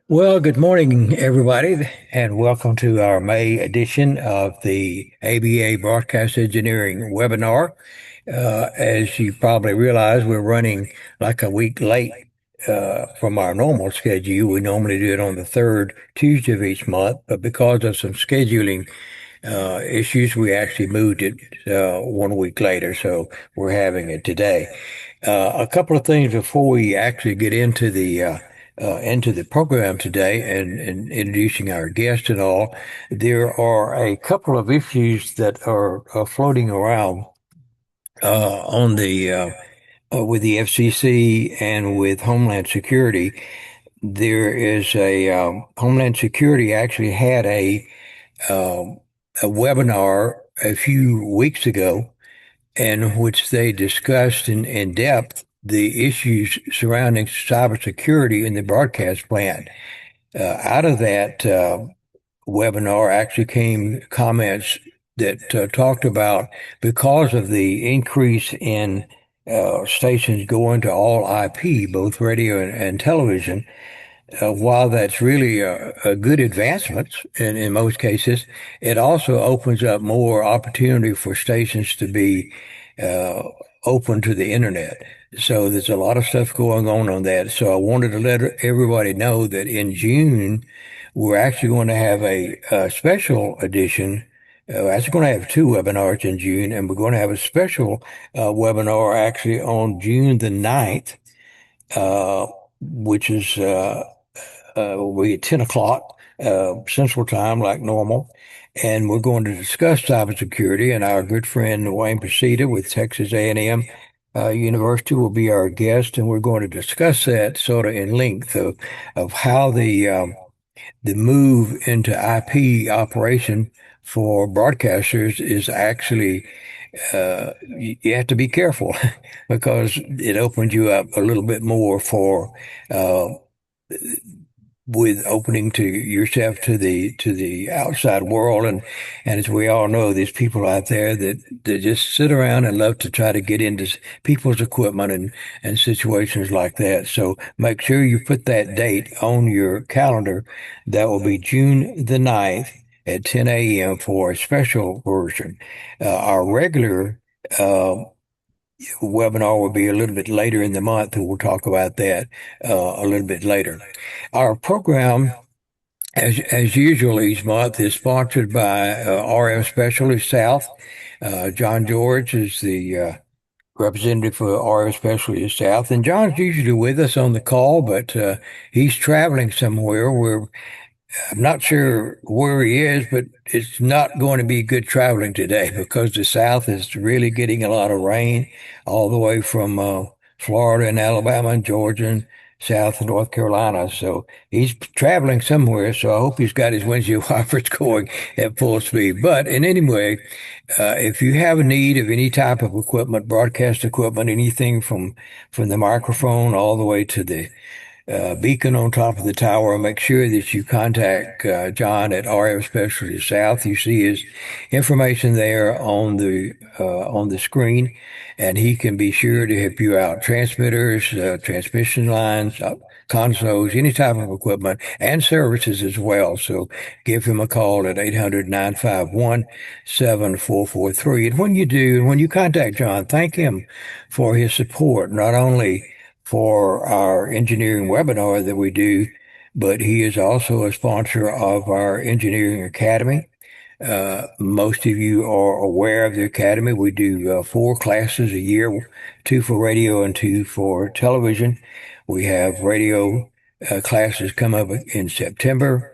Well, good morning, everybody, and welcome to our May edition of the ABA Broadcast Engineering webinar. As you probably realize, we're running like a week late from our normal schedule. We normally do it on the third Tuesday of each month, but because of some scheduling issues, we actually moved it 1 week later, so we're having it today. A couple of things before we actually get into the program today and introducing our guest and all. There are a couple of issues that are floating around on the with the FCC and with Homeland Security. There is Homeland Security actually had a webinar a few weeks ago in which they discussed in depth the issues surrounding cybersecurity in the broadcast plant. Out of that webinar actually came comments that talked about because of the increase in stations going to all IP, both radio and television. While that's really a good advancement in most cases, it also opens up more opportunity for stations to be uh, open to the internet. So there's a lot of stuff going on that. So I wanted to let everybody know that in June, we're actually going to have a special edition. Actually going to have two webinars in June, and we're going to have a special webinar actually on June the 9th, uh, which is will be at 10 o'clock Central Time, like normal. And we're going to discuss cybersecurity, and our good friend Wayne Pasita with Texas A&M University will be our guest, and we're going to discuss that sort of in length of how the move into IP operation for broadcasters is actually you have to be careful because it opens you up a little bit more for uh, with opening to yourself to the outside world. And as we all know, there's people out there that just sit around and love to try to get into people's equipment and situations like that. So make sure you put that date on your calendar. That will be June the 9th at 10 a.m. for a special version. Our regular webinar will be a little bit later in the month, and we'll talk about that a little bit later. Our program, as usual each month, is sponsored by RF Specialist South. John George is the representative for RF Specialist South, and John's usually with us on the call, but he's traveling somewhere where I'm not sure where he is, but it's not going to be good traveling today because the South is really getting a lot of rain all the way from Florida and Alabama and Georgia and South and North Carolina. So he's traveling somewhere. So I hope he's got his windshield wipers going at full speed. But in any way, if you have a need of any type of equipment, broadcast equipment, anything from the microphone all the way to the beacon on top of the tower, make sure that you contact John at RF Specialty South. You see his information there on the screen, and he can be sure to help you out. Transmitters, transmission lines, consoles, any type of equipment, and services as well. So give him a call at 800-951-7443. And when you do, and when you contact John, thank him for his support, not only for our engineering webinar that we do, but he is also a sponsor of our Engineering Academy. Most of you are aware of the Academy. We do 4 classes a year, 2 for radio and 2 for television. We have radio classes come up in September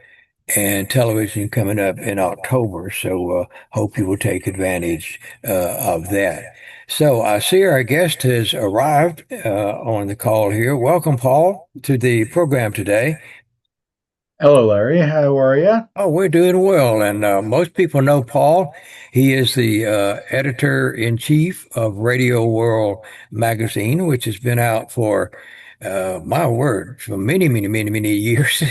and television coming up in October. So hope you will take advantage of that. So I see our guest has arrived on the call here. Welcome, Paul, to the program today. Hello, Larry. How are you? Oh, we're doing well. And most people know Paul. He is the editor-in-chief of Radio World magazine, which has been out for my word, for many, many, many, many years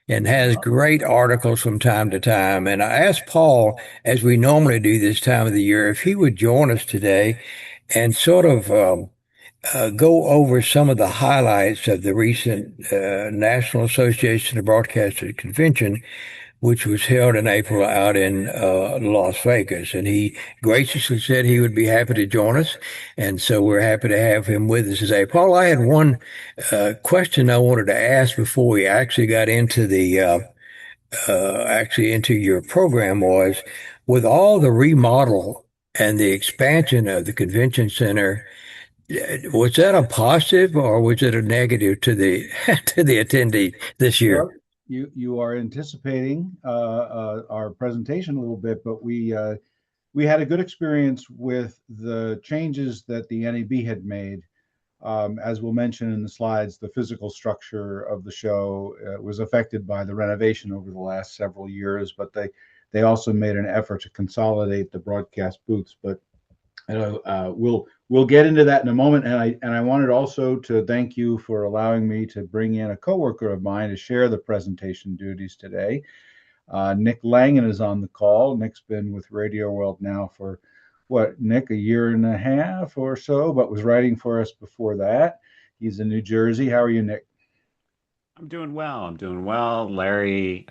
and has Well, great articles from time to time. And I asked Paul, as we normally do this time of the year, if he would join us today and sort of go over some of the highlights of the recent National Association of Broadcasters Convention, which was held in April out in Las Vegas. And he graciously said he would be happy to join us. And so we're happy to have him with us today. Paul, I had one question I wanted to ask before we actually got into the actually into your program was with all the remodel and the expansion of the convention center, was that a positive or was it a negative to the to the attendee this year? well, you are anticipating our presentation a little bit, but we had a good experience with the changes that the NAB had made. As we'll mention in the slides, the physical structure of the show was affected by the renovation over the last several years, but they also made an effort to consolidate the broadcast booths. But we'll get into that in a moment. And I wanted also to thank you for allowing me to bring in a coworker of mine to share the presentation duties today. Nick Langen is on the call. Nick's been with Radio World now for what, Nick, a year and a half or so, but was writing for us before that. He's in New Jersey. How are you, Nick? I'm doing well. I'm doing well, Larry.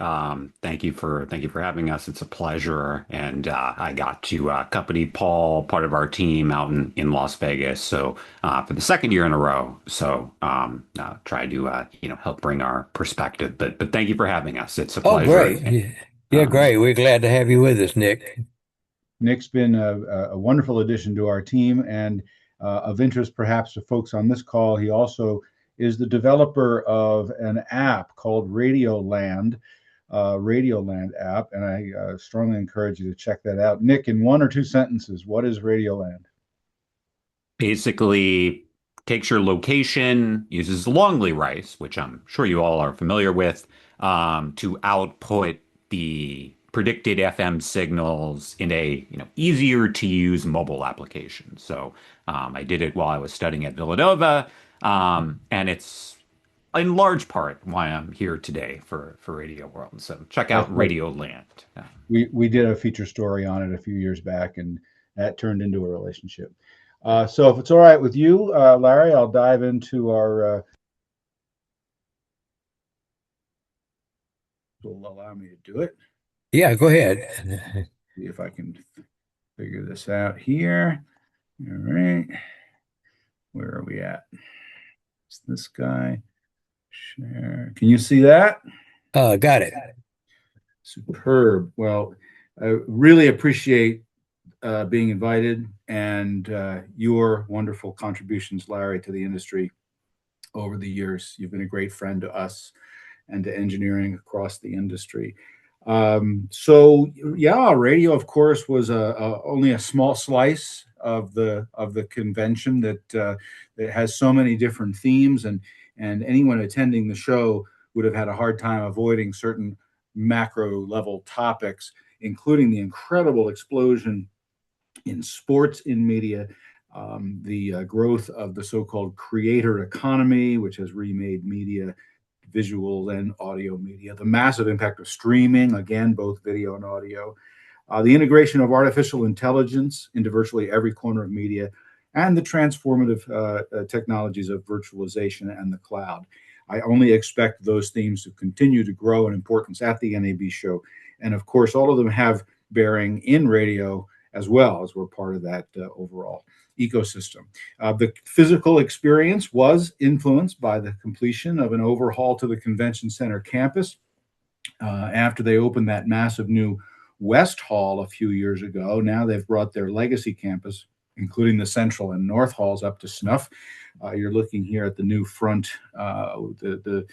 Thank you for having us. It's a pleasure, and I got to accompany Paul, part of our team, out in Las Vegas. So for the second year in a row. So try to help bring our perspective. But thank you for having us. It's a Oh, pleasure. great. Yeah, yeah, great. We're glad to have you with us, Nick. Nick's been a wonderful addition to our team and of interest perhaps to folks on this call. He also is the developer of an app called Radioland app, and I strongly encourage you to check that out. Nick, in one or two sentences, what is Radioland? Basically takes your location, uses Longley rice, which I'm sure you all are familiar with, to output the predicted FM signals in a easier to use mobile application. So I did it while I was studying at Villanova, and it's in large part why I'm here today for Radio World. So check That's out right. Radio Land. We did a feature story on it a few years back, and that turned into a relationship. So if it's all right with you, Larry, I'll dive into our. Will allow me to do it. Yeah, go ahead. See if I can figure this out here. All right. Where are we at? It's this guy. Share. Can you see that? Got it. Superb. Well, I really appreciate being invited and your wonderful contributions, Larry, to the industry over the years. You've been a great friend to us and to engineering across the industry. So yeah, radio, of course, was only a small slice of the convention that has so many different themes, and anyone attending the show would have had a hard time avoiding certain macro level topics, including the incredible explosion in sports in media, the growth of the so-called creator economy, which has remade media, visual and audio media, the massive impact of streaming, again, both video and audio, the integration of artificial intelligence into virtually every corner of media, and the transformative technologies of virtualization and the cloud. I only expect those themes to continue to grow in importance at the NAB show. And of course, all of them have bearing in radio as well, as we're part of that overall ecosystem. The physical experience was influenced by the completion of an overhaul to the convention center campus after they opened that massive new West Hall a few years ago. Now they've brought their legacy campus, including the Central and North Halls, up to snuff. You're looking here at the new front, the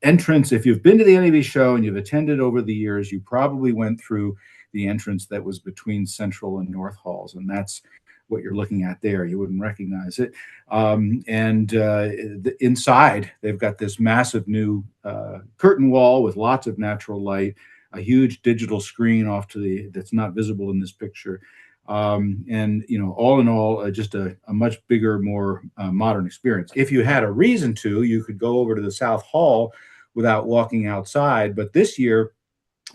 entrance. If you've been to the NAB show and you've attended over the years, you probably went through the entrance that was between Central and North Halls, and that's what you're looking at there. You wouldn't recognize it. Inside, they've got this massive new curtain wall with lots of natural light, a huge digital screen off to the that's not visible in this picture, And, all in all, just a much bigger, more modern experience. If you had a reason to, you could go over to the South Hall without walking outside. But this year,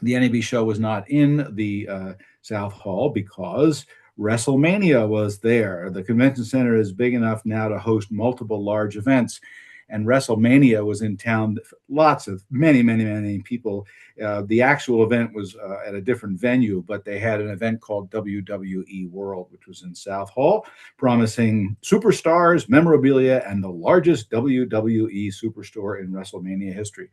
the NAB show was not in the South Hall because WrestleMania was there. The convention center is big enough now to host multiple large events, and WrestleMania was in town. Many people. The actual event was at a different venue, but they had an event called WWE World, which was in South Hall, promising superstars, memorabilia, and the largest WWE superstore in WrestleMania history.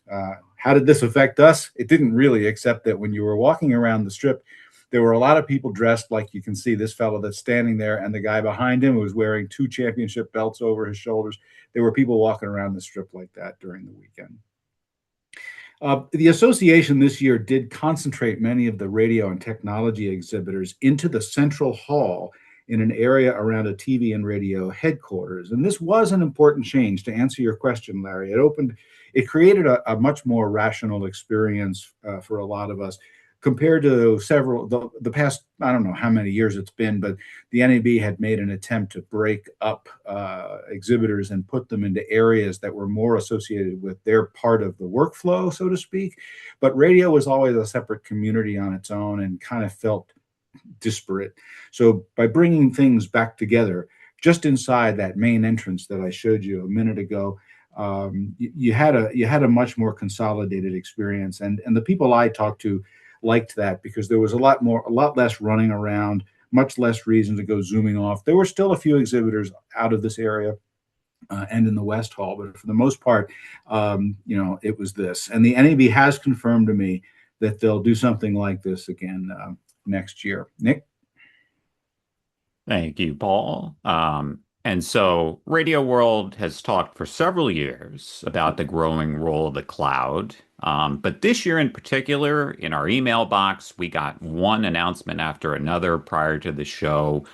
How did this affect us? It didn't really, except that when you were walking around the strip, there were a lot of people dressed like you can see this fellow that's standing there, and the guy behind him was wearing 2 championship belts over his shoulders. There were people walking around the strip like that during the weekend. The association this year did concentrate many of the radio and technology exhibitors into the central hall in an area around a TV and radio headquarters. And this was an important change. To answer your question, Larry, it created a much more rational experience for a lot of us compared to the past, I don't know how many years it's been, but the NAB had made an attempt to break up exhibitors and put them into areas that were more associated with their part of the workflow, so to speak. But radio was always a separate community on its own and kind of felt disparate. So by bringing things back together, just inside that main entrance that I showed you a minute ago, you had a much more consolidated experience. And the people I talked to liked that because there was a lot less running around, much less reason to go zooming off. There were still a few exhibitors out of this area and in the West Hall, but for the most part, it was this. And the NAB has confirmed to me that they'll do something like this again next year. Nick? Thank you, Paul. And so Radio World has talked for several years about the growing role of the cloud. But this year in particular, in our email box, we got one announcement after another prior to the show,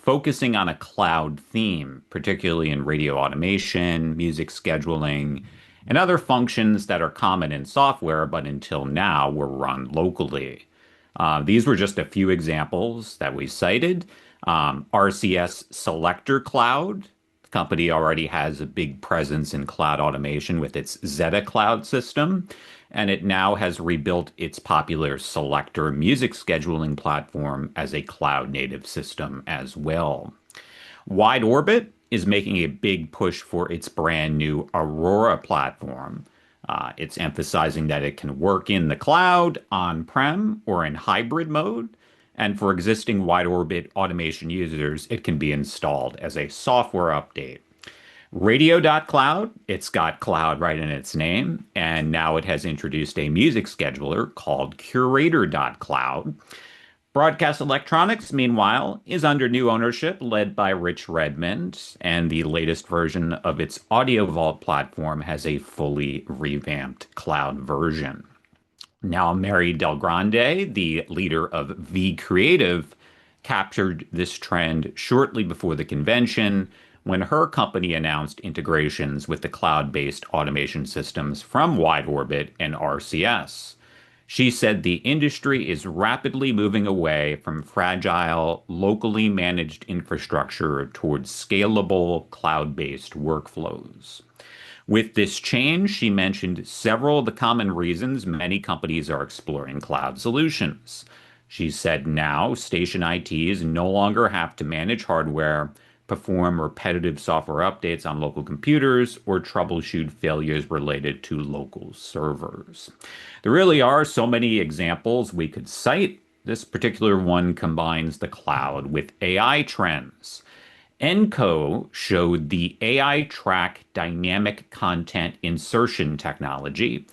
focusing on a cloud theme, particularly in radio automation, music scheduling, and other functions that are common in software, but until now were run locally. These were just a few examples that we cited. RCS Selector Cloud. The company already has a big presence in cloud automation with its Zeta Cloud system, and it now has rebuilt its popular Selector music scheduling platform as a cloud-native system as well. Wide Orbit is making a big push for its brand new Aurora platform. It's emphasizing that it can work in the cloud, on-prem, or in hybrid mode. And for existing wide orbit automation users, it can be installed as a software update. Radio.cloud, it's got cloud right in its name, and now it has introduced a music scheduler called Curator.cloud. Broadcast Electronics, meanwhile, is under new ownership led by Rich Redmond, and the latest version of its Audio Vault platform has a fully revamped cloud version. Now, Mary Del Grande, the leader of V Creative, captured this trend shortly before the convention when her company announced integrations with the cloud-based automation systems from Wide Orbit and RCS. She said the industry is rapidly moving away from fragile, locally managed infrastructure towards scalable, cloud-based workflows. With this change, she mentioned several of the common reasons many companies are exploring cloud solutions. She said now station ITs no longer have to manage hardware, perform repetitive software updates on local computers, or troubleshoot failures related to local servers. There really are so many examples we could cite. This particular one combines the cloud with AI trends. ENCO showed the AI Track dynamic content insertion technology.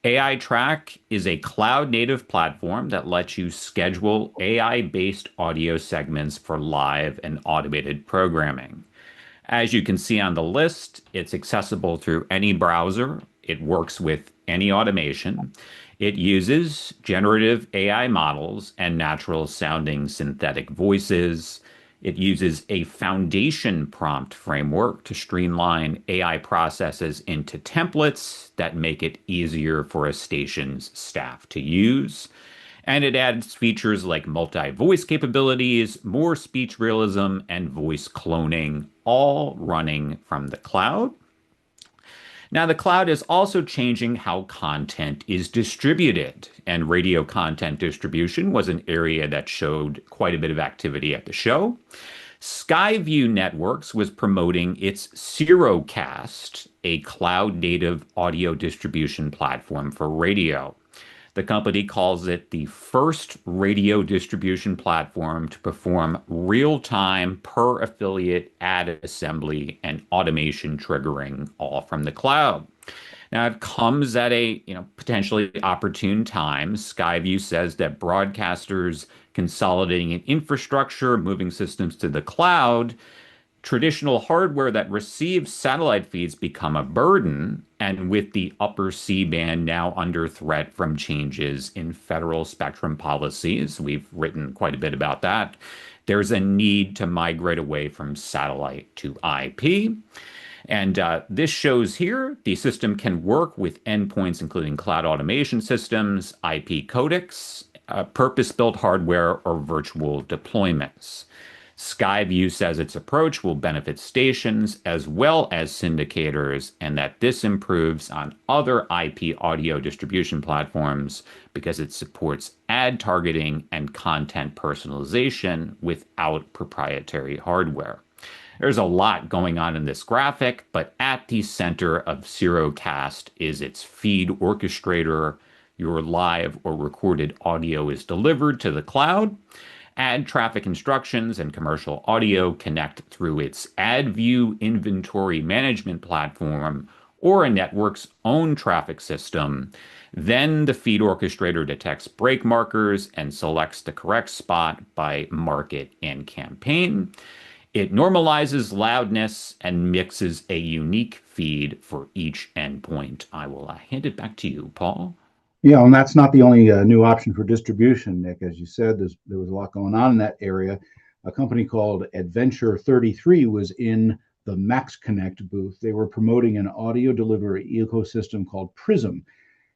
AI Track is a cloud-native platform that lets you schedule AI-based audio segments for live and automated programming. As you can see on the list, it's accessible through any browser. It works with any automation. It uses generative AI models and natural-sounding synthetic voices. It uses a foundation prompt framework to streamline AI processes into templates that make it easier for a station's staff to use. And it adds features like multi-voice capabilities, more speech realism, and voice cloning, all running from the cloud. Now, the cloud is also changing how content is distributed, and radio content distribution was an area that showed quite a bit of activity at the show. Skyview Networks was promoting its Cirocast, a cloud native audio distribution platform for radio. The company calls it the first radio distribution platform to perform real-time per affiliate ad assembly and automation triggering all from the cloud. Now it comes at a potentially opportune time. Skyview says that broadcasters consolidating an infrastructure, moving systems to the cloud, traditional hardware that receives satellite feeds become a burden, and with the upper C-band now under threat from changes in federal spectrum policies, we've written quite a bit about that, there's a need to migrate away from satellite to IP. And this shows here the system can work with endpoints including cloud automation systems, IP codecs, purpose-built hardware, or virtual deployments. Skyview says its approach will benefit stations as well as syndicators, and that this improves on other IP audio distribution platforms because it supports ad targeting and content personalization without proprietary hardware. There's a lot going on in this graphic, but at the center of Cirocast is its feed orchestrator. Your live or recorded audio is delivered to the cloud. Ad traffic instructions and commercial audio connect through its AdView inventory management platform or a network's own traffic system. Then the feed orchestrator detects break markers and selects the correct spot by market and campaign. It normalizes loudness and mixes a unique feed for each endpoint. I will hand it back to you, Paul. Yeah, and that's not the only new option for distribution, Nick. As you said, there was a lot going on in that area. A company called Adventure 33 was in the Max Connect booth. They were promoting an audio delivery ecosystem called Prism.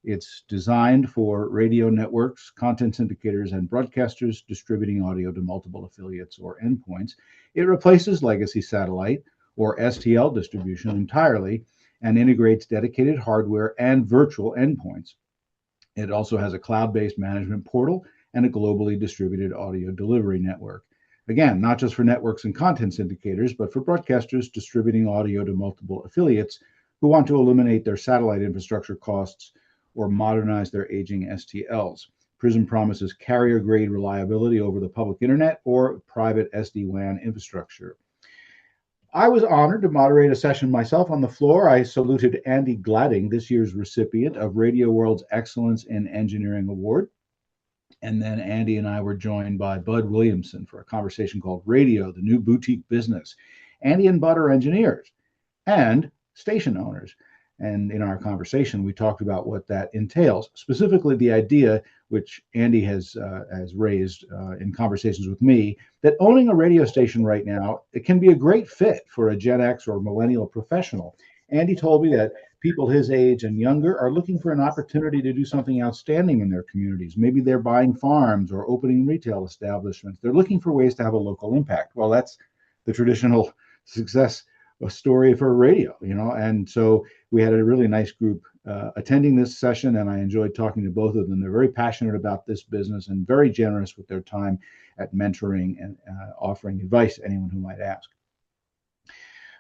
It's designed for radio networks, content syndicators, and broadcasters distributing audio to multiple affiliates or endpoints. It replaces legacy satellite or STL distribution entirely and integrates dedicated hardware and virtual endpoints. It also has a cloud-based management portal and a globally distributed audio delivery network. Again, not just for networks and content syndicators, but for broadcasters distributing audio to multiple affiliates who want to eliminate their satellite infrastructure costs or modernize their aging STLs. Prism promises carrier-grade reliability over the public internet or private SD-WAN infrastructure. I was honored to moderate a session myself on the floor. I saluted Andy Gladding, this year's recipient of Radio World's Excellence in Engineering Award. And then Andy and I were joined by Bud Williamson for a conversation called Radio, the New Boutique Business. Andy and Bud are engineers and station owners. And in our conversation, we talked about what that entails, specifically the idea, which Andy has raised in conversations with me, that owning a radio station right now, it can be a great fit for a Gen X or millennial professional. Andy told me that people his age and younger are looking for an opportunity to do something outstanding in their communities. Maybe they're buying farms or opening retail establishments. They're looking for ways to have a local impact. Well, that's the traditional success story for radio, and so we had a really nice group attending this session, and I enjoyed talking to both of them. They're very passionate about this business and very generous with their time at mentoring and offering advice to anyone who might ask.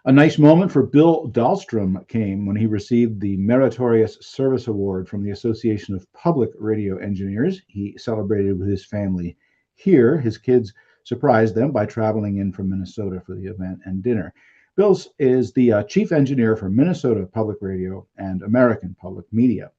A nice moment for Bill Dahlstrom came when he received the Meritorious Service Award from the Association of Public Radio Engineers. He celebrated with his family here. His kids surprised them by traveling in from Minnesota for the event and dinner. Bill's is the chief engineer for Minnesota Public Radio and American Public Media.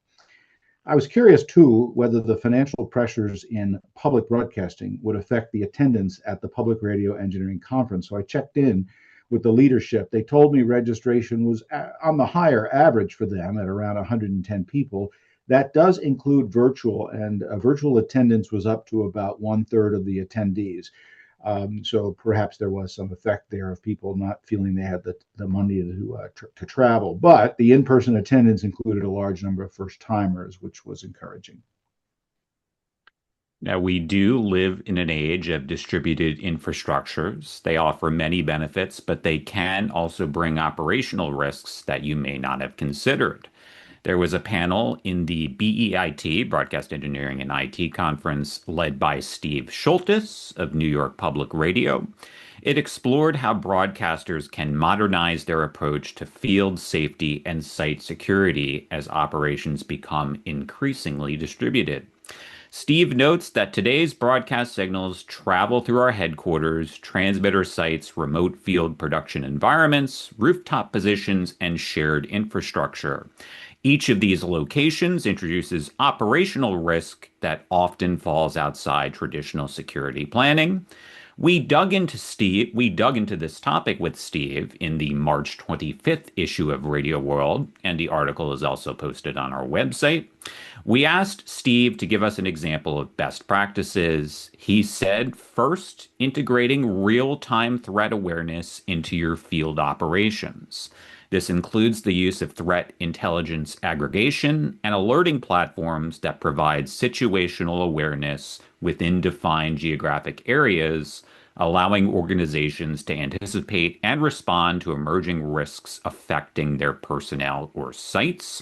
I was curious, too, whether the financial pressures in public broadcasting would affect the attendance at the Public Radio Engineering Conference. So I checked in with the leadership. They told me registration was on the higher average for them at around 110 people. That does include virtual, and virtual attendance was up to about 1/3 of the attendees. So perhaps there was some effect there of people not feeling they had the money to travel. But the in-person attendance included a large number of first-timers, which was encouraging. Now, we do live in an age of distributed infrastructures. They offer many benefits, but they can also bring operational risks that you may not have considered. There was a panel in the BEIT, Broadcast Engineering and IT Conference, led by Steve Schultes of New York Public Radio. It explored how broadcasters can modernize their approach to field safety and site security as operations become increasingly distributed. Steve notes that today's broadcast signals travel through our headquarters, transmitter sites, remote field production environments, rooftop positions, and shared infrastructure. Each of these locations introduces operational risk that often falls outside traditional security planning. We dug into this topic with Steve in the March 25th issue of Radio World, and the article is also posted on our website. We asked Steve to give us an example of best practices. He said, first, integrating real-time threat awareness into your field operations. This includes the use of threat intelligence aggregation and alerting platforms that provide situational awareness within defined geographic areas, allowing organizations to anticipate and respond to emerging risks affecting their personnel or sites.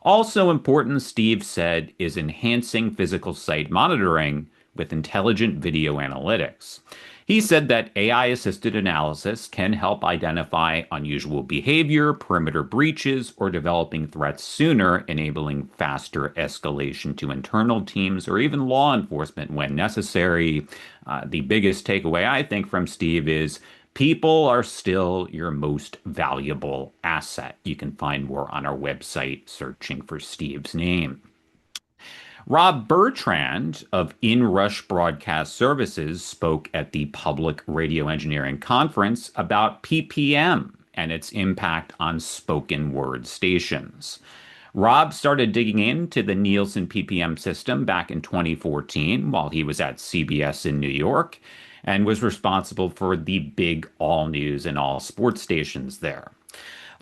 Also important, Steve said, is enhancing physical site monitoring with intelligent video analytics. He said that AI-assisted analysis can help identify unusual behavior, perimeter breaches, or developing threats sooner, enabling faster escalation to internal teams or even law enforcement when necessary. The biggest takeaway, I think, from Steve is people are still your most valuable asset. You can find more on our website searching for Steve's name. Rob Bertrand of Inrush Broadcast Services spoke at the Public Radio Engineering Conference about PPM and its impact on spoken word stations. Rob started digging into the Nielsen PPM system back in 2014 while he was at CBS in New York and was responsible for the big all news and all sports stations there.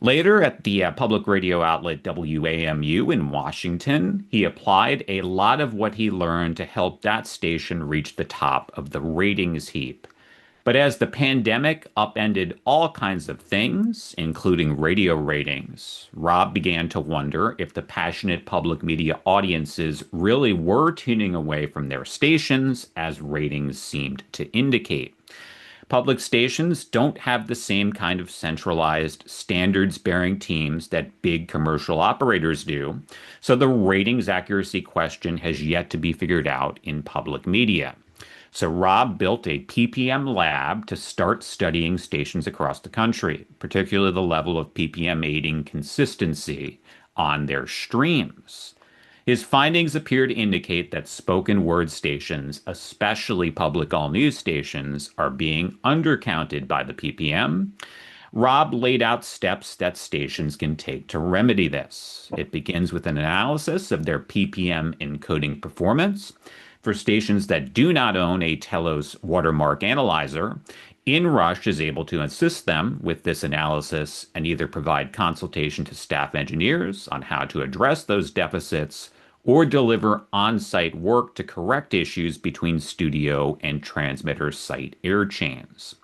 Later, at the public radio outlet WAMU in Washington, he applied a lot of what he learned to help that station reach the top of the ratings heap. But as the pandemic upended all kinds of things, including radio ratings, Rob began to wonder if the passionate public media audiences really were tuning away from their stations, as ratings seemed to indicate. Public stations don't have the same kind of centralized, standards-bearing teams that big commercial operators do, so the ratings accuracy question has yet to be figured out in public media. So Rob built a PPM lab to start studying stations across the country, particularly the level of PPM aiding consistency on their streams. His findings appear to indicate that spoken word stations, especially public all news stations, are being undercounted by the PPM. Rob laid out steps that stations can take to remedy this. It begins with an analysis of their PPM encoding performance. For stations that do not own a Telos watermark analyzer, Inrush is able to assist them with this analysis and either provide consultation to staff engineers on how to address those deficits or deliver on-site work to correct issues between studio and transmitter site air chains.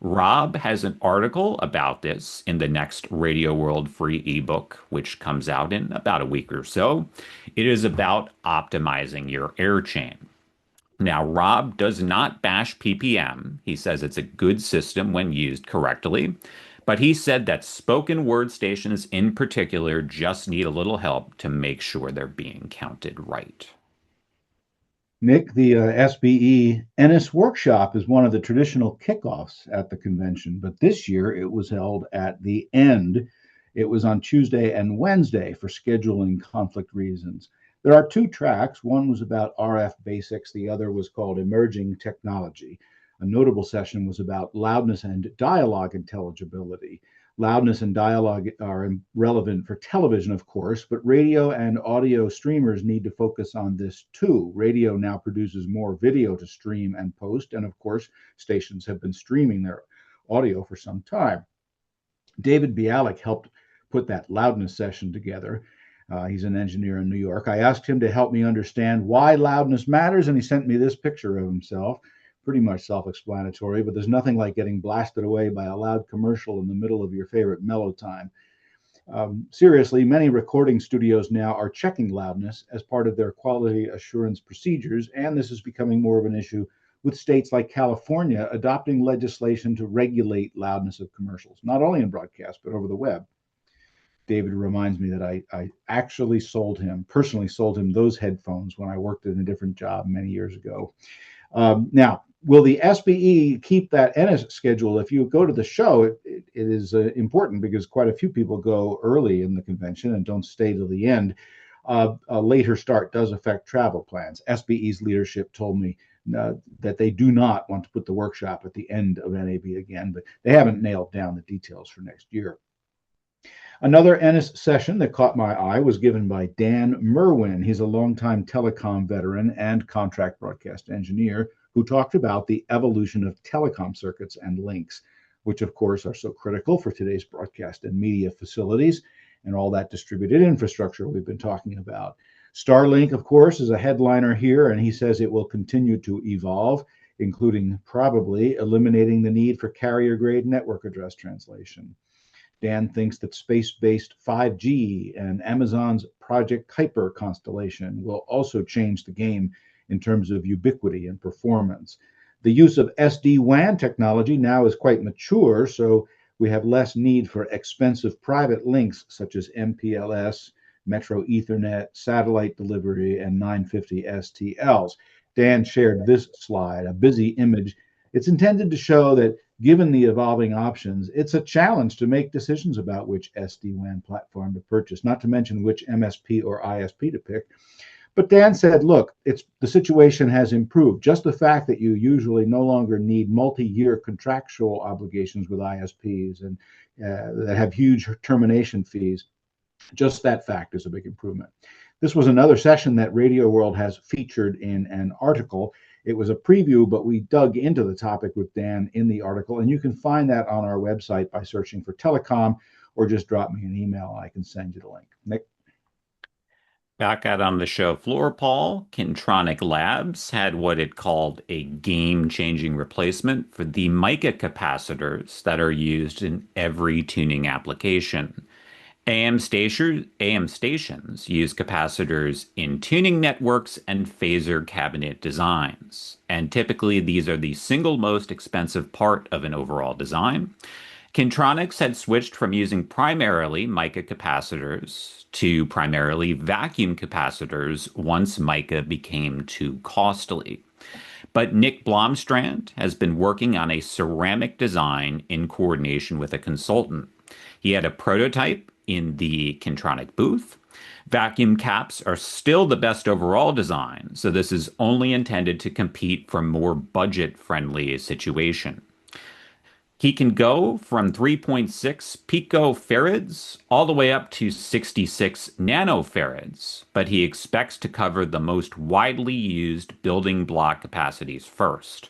Rob has an article about this in the next Radio World free ebook, which comes out in about a week or so. It is about optimizing your air chain. Now, Rob does not bash PPM. He says it's a good system when used correctly. But he said that spoken word stations in particular just need a little help to make sure they're being counted right. Nick, the SBE Ennis Workshop is one of the traditional kickoffs at the convention, but this year it was held at the end. It was on Tuesday and Wednesday for scheduling conflict reasons. There are two tracks. One was about RF basics. The other was called Emerging Technology. A notable session was about loudness and dialogue intelligibility. Loudness and dialogue are relevant for television, of course, but radio and audio streamers need to focus on this too. Radio now produces more video to stream and post, and of course, stations have been streaming their audio for some time. David Bialik helped put that loudness session together. He's an engineer in New York. I asked him to help me understand why loudness matters, and he sent me this picture of himself. Pretty much self-explanatory, but there's nothing like getting blasted away by a loud commercial in the middle of your favorite mellow time. Seriously, many recording studios now are checking loudness as part of their quality assurance procedures, and this is becoming more of an issue with states like California adopting legislation to regulate loudness of commercials, not only in broadcast, but over the web. David reminds me that I actually personally sold him those headphones when I worked in a different job many years ago. Now, will the SBE keep that Ennis schedule? If you go to the show, it is important because quite a few people go early in the convention and don't stay till the end. A later start does affect travel plans. SBE's leadership told me that they do not want to put the workshop at the end of NAB again, but they haven't nailed down the details for next year. Another Ennis session that caught my eye was given by Dan Merwin. He's a longtime telecom veteran and contract broadcast engineer who talked about the evolution of telecom circuits and links, which of course are so critical for today's broadcast and media facilities and all that distributed infrastructure we've been talking about. Starlink, of course, is a headliner here, and he says it will continue to evolve, including probably eliminating the need for carrier-grade network address translation. Dan thinks that space-based 5G and Amazon's Project Kuiper constellation will also change the game in terms of ubiquity and performance. The use of SD-WAN technology now is quite mature, so we have less need for expensive private links such as MPLS, Metro Ethernet, satellite delivery, and 950 STLs. Dan shared this slide, a busy image. It's intended to show that given the evolving options, it's a challenge to make decisions about which SD-WAN platform to purchase, not to mention which MSP or ISP to pick. But Dan said, look, the situation has improved. Just the fact that you usually no longer need multi-year contractual obligations with ISPs and that have huge termination fees, just that fact is a big improvement. This was another session that Radio World has featured in an article. It was a preview, but we dug into the topic with Dan in the article, and you can find that on our website by searching for telecom, or just drop me an email and I can send you the link. Nick? Back out on the show floor, Paul, Kintronic Labs had what it called a game-changing replacement for the mica capacitors that are used in every tuning application. AM stations use capacitors in tuning networks and phaser cabinet designs, and typically these are the single most expensive part of an overall design. Kintronics had switched from using primarily mica capacitors to primarily vacuum capacitors once mica became too costly. But Nick Blomstrand has been working on a ceramic design in coordination with a consultant. He had a prototype in the Kintronic booth. Vacuum caps are still the best overall design, so this is only intended to compete for a more budget-friendly situation. He can go from 3.6 picofarads all the way up to 66 nanofarads, but he expects to cover the most widely used building block capacities first.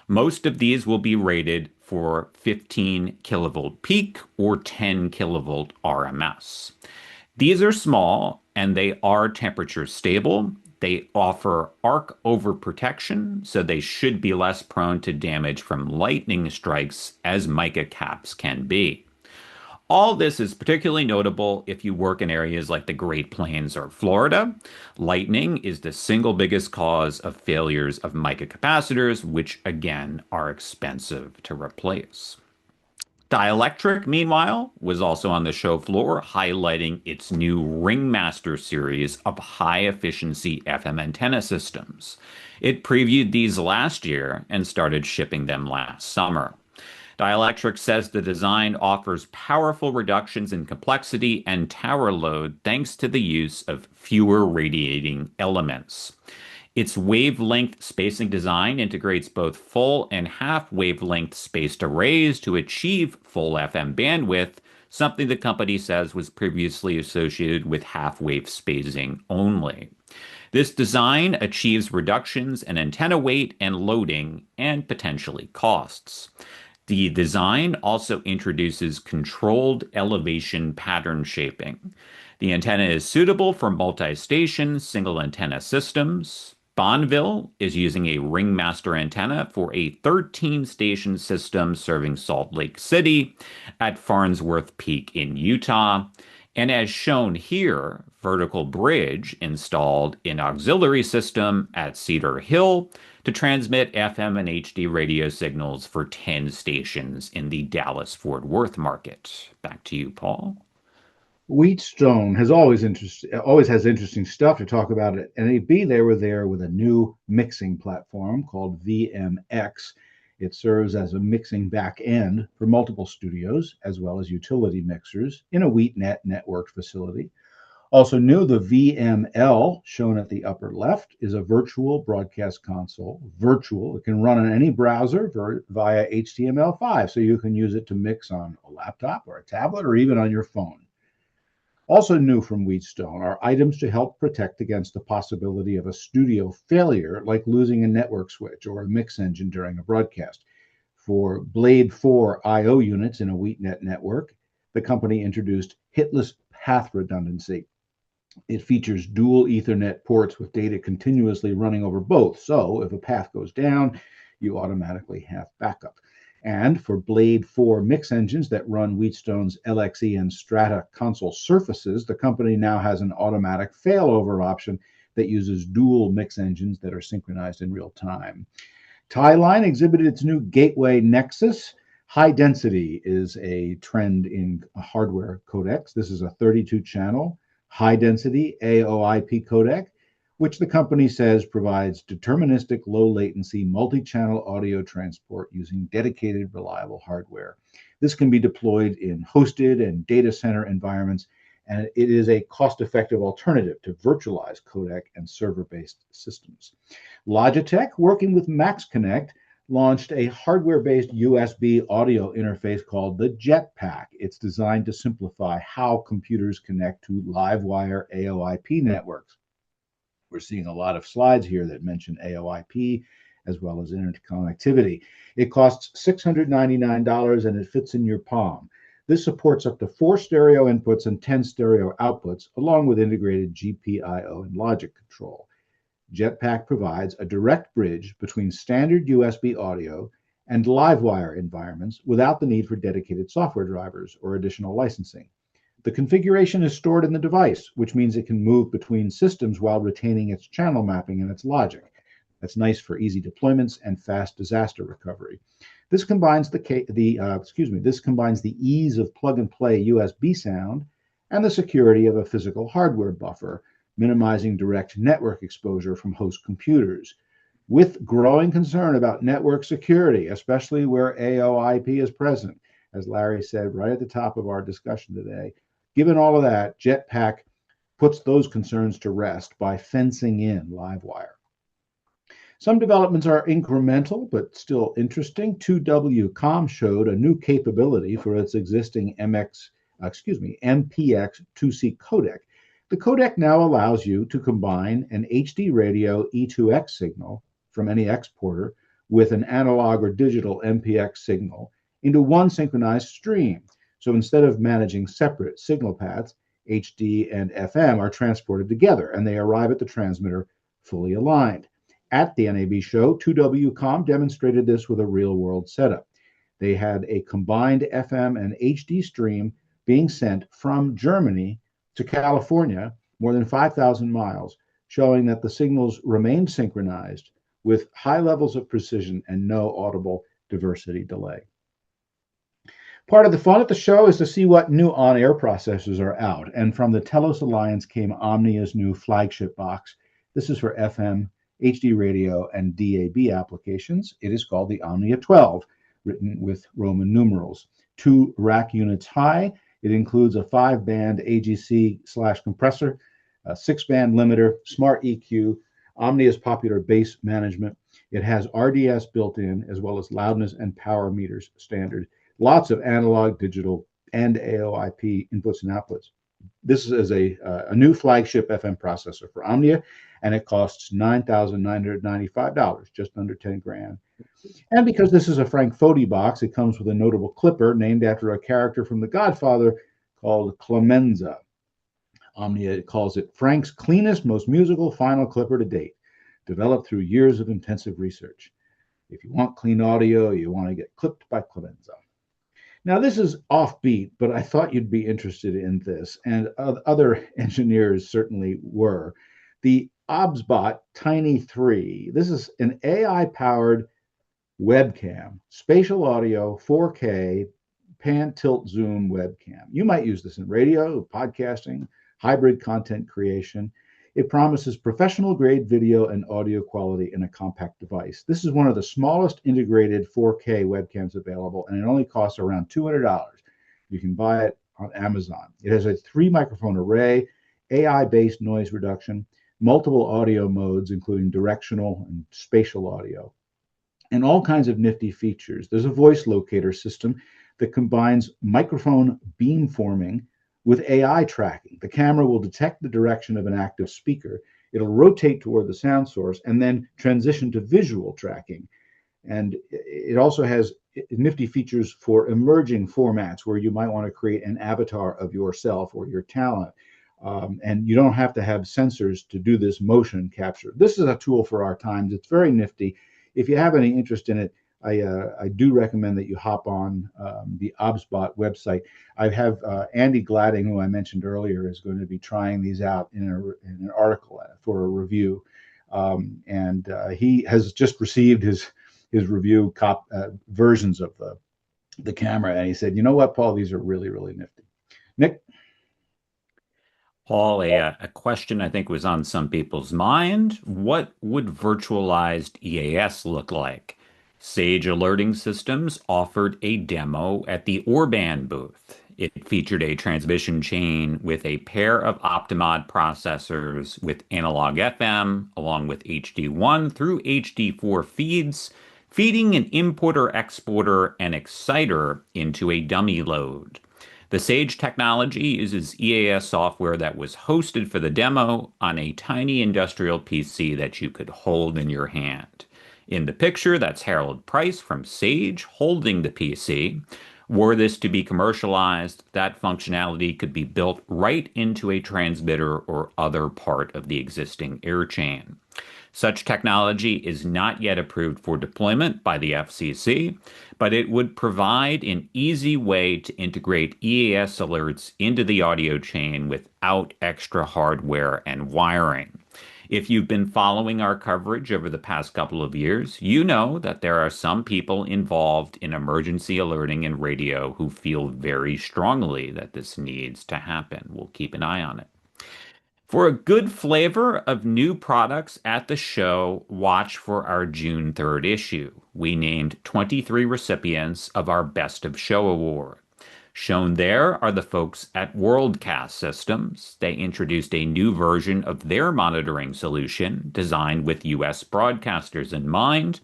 Most of these will be rated for 15 kilovolt peak or 10 kilovolt RMS. These are small and they are temperature stable. They offer arc overprotection, so they should be less prone to damage from lightning strikes as mica caps can be. All this is particularly notable if you work in areas like the Great Plains or Florida. Lightning is the single biggest cause of failures of mica capacitors, which again are expensive to replace. Dielectric, meanwhile, was also on the show floor, highlighting its new Ringmaster series of high-efficiency FM antenna systems. It previewed these last year and started shipping them last summer. Dielectric says the design offers powerful reductions in complexity and tower load thanks to the use of fewer radiating elements. Its wavelength spacing design integrates both full and half wavelength spaced arrays to achieve full FM bandwidth, something the company says was previously associated with half-wave spacing only. This design achieves reductions in antenna weight and loading and potentially costs. The design also introduces controlled elevation pattern shaping. The antenna is suitable for multi-station single antenna systems. Bonneville is using a Ringmaster antenna for a 13-station system serving Salt Lake City at Farnsworth Peak in Utah. And as shown here, Vertical Bridge installed an auxiliary system at Cedar Hill to transmit FM and HD radio signals for 10 stations in the Dallas-Fort Worth market. Back to you, Paul. Wheatstone always has interesting stuff to talk about at NAB. They were there with a new mixing platform called VMX. It serves as a mixing back end for multiple studios, as well as utility mixers in a WheatNet networked facility. Also new, the VML, shown at the upper left, is a virtual broadcast console. Virtual, it can run on any browser via HTML5, so you can use it to mix on a laptop or a tablet or even on your phone. Also new from Wheatstone are items to help protect against the possibility of a studio failure, like losing a network switch or a mix engine during a broadcast. For Blade 4 I/O units in a WheatNet network, the company introduced hitless path redundancy. It features dual Ethernet ports with data continuously running over both, so if a path goes down, you automatically have backup. And for Blade 4 mix engines that run Wheatstone's LXE and Strata console surfaces, the company now has an automatic failover option that uses dual mix engines that are synchronized in real time. Tieline exhibited its new Gateway Nexus. High density is a trend in hardware codecs. This is a 32-channel, high-density AOIP codec, which the company says provides deterministic low-latency multi-channel audio transport using dedicated, reliable hardware. This can be deployed in hosted and data center environments, and it is a cost-effective alternative to virtualized codec and server-based systems. Logitech, working with MaxConnect, launched a hardware-based USB audio interface called the Jetpack. It's designed to simplify how computers connect to Livewire AOIP networks. We're seeing a lot of slides here that mention AOIP as well as interconnectivity. It costs $699 and it fits in your palm. This supports up to 4 stereo inputs and 10 stereo outputs, along with integrated GPIO and logic control. Jetpack provides a direct bridge between standard USB audio and Livewire environments without the need for dedicated software drivers or additional licensing. The configuration is stored in the device, which means it can move between systems while retaining its channel mapping and its logic. That's nice for easy deployments and fast disaster recovery. This combines the ease of plug-and-play USB sound and the security of a physical hardware buffer, minimizing direct network exposure from host computers. With growing concern about network security, especially where AOIP is present, as Larry said right at the top of our discussion today, given all of that, Jetpack puts those concerns to rest by fencing in Livewire. Some developments are incremental, but still interesting. 2WCOM showed a new capability for its existing MPX2C codec. The codec now allows you to combine an HD radio E2X signal from any exporter with an analog or digital MPX signal into one synchronized stream. So instead of managing separate signal paths, HD and FM are transported together and they arrive at the transmitter fully aligned. At the NAB show, 2WCOM demonstrated this with a real-world setup. They had a combined FM and HD stream being sent from Germany to California, more than 5,000 miles, showing that the signals remained synchronized with high levels of precision and no audible diversity delay. Part of the fun at the show is to see what new on-air processors are out. And from the Telos Alliance came Omnia's new flagship box. This is for FM, HD radio, and DAB applications. It is called the Omnia 12, written with Roman numerals. 2 rack units high. It includes a 5-band AGC/compressor, a 6-band limiter, smart EQ, Omnia's popular bass management. It has RDS built in, as well as loudness and power meters standard. Lots of analog, digital, and AOIP inputs and outputs. This is a new flagship FM processor for Omnia, and it costs $9,995, just under 10 grand. And because this is a Frank Foti box, it comes with a notable clipper named after a character from The Godfather called Clemenza. Omnia calls it Frank's cleanest, most musical final clipper to date, developed through years of intensive research. If you want clean audio, you want to get clipped by Clemenza. Now, this is offbeat, but I thought you'd be interested in this, and other engineers certainly were. The OBSBot Tiny 3. This is an AI-powered webcam, spatial audio, 4K, pan, tilt, zoom webcam. You might use this in radio, podcasting, hybrid content creation. It promises professional grade video and audio quality in a compact device. This is one of the smallest integrated 4K webcams available, and it only costs around $200. You can buy it on Amazon. It has a 3-microphone array, AI-based noise reduction, multiple audio modes, including directional and spatial audio, and all kinds of nifty features. There's a voice locator system that combines microphone beamforming with AI tracking. The camera will detect the direction of an active speaker. It'll rotate toward the sound source and then transition to visual tracking. And it also has nifty features for emerging formats where you might want to create an avatar of yourself or your talent. And you don't have to have sensors to do this motion capture. This is a tool for our times. It's very nifty. If you have any interest in it, I do recommend that you hop on the OBSBot website. I have Andy Gladding, who I mentioned earlier, is going to be trying these out in an article for a review. And he has just received his review versions of the camera. And he said, you know what, Paul, these are really, really nifty. Nick? Paul, a question I think was on some people's mind. What would virtualized EAS look like? Sage Alerting Systems offered a demo at the Orban booth. It featured a transmission chain with a pair of Optimod processors with analog FM, along with HD1 through HD4 feeds, feeding an importer, exporter, and exciter into a dummy load. The Sage technology uses EAS software that was hosted for the demo on a tiny industrial PC that you could hold in your hand. In the picture, that's Harold Price from Sage holding the PC. Were this to be commercialized, that functionality could be built right into a transmitter or other part of the existing air chain. Such technology is not yet approved for deployment by the FCC, but it would provide an easy way to integrate EAS alerts into the audio chain without extra hardware and wiring. If you've been following our coverage over the past couple of years, you know that there are some people involved in emergency alerting and radio who feel very strongly that this needs to happen. We'll keep an eye on it. For a good flavor of new products at the show, watch for our June 3rd issue. We named 23 recipients of our Best of Show Award. Shown there are the folks at WorldCast Systems. They introduced a new version of their monitoring solution designed with U.S. broadcasters in mind.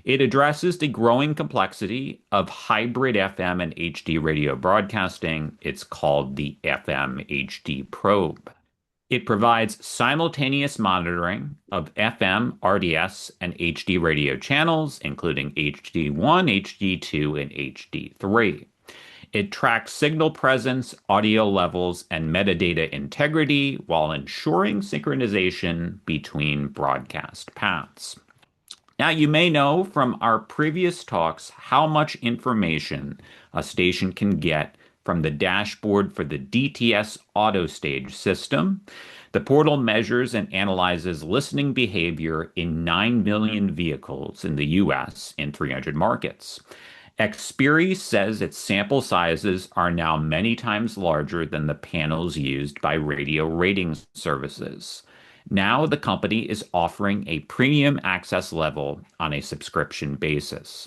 It addresses the growing complexity of hybrid FM and HD radio broadcasting. It's called the FM HD Probe. It provides simultaneous monitoring of FM, RDS, and HD radio channels, including HD1, HD2, and HD3. It tracks signal presence, audio levels, and metadata integrity while ensuring synchronization between broadcast paths. Now, you may know from our previous talks how much information a station can get from the dashboard for the DTS AutoStage system. The portal measures and analyzes listening behavior in 9 million vehicles in the US in 300 markets. Xperi says its sample sizes are now many times larger than the panels used by radio ratings services. Now the company is offering a premium access level on a subscription basis.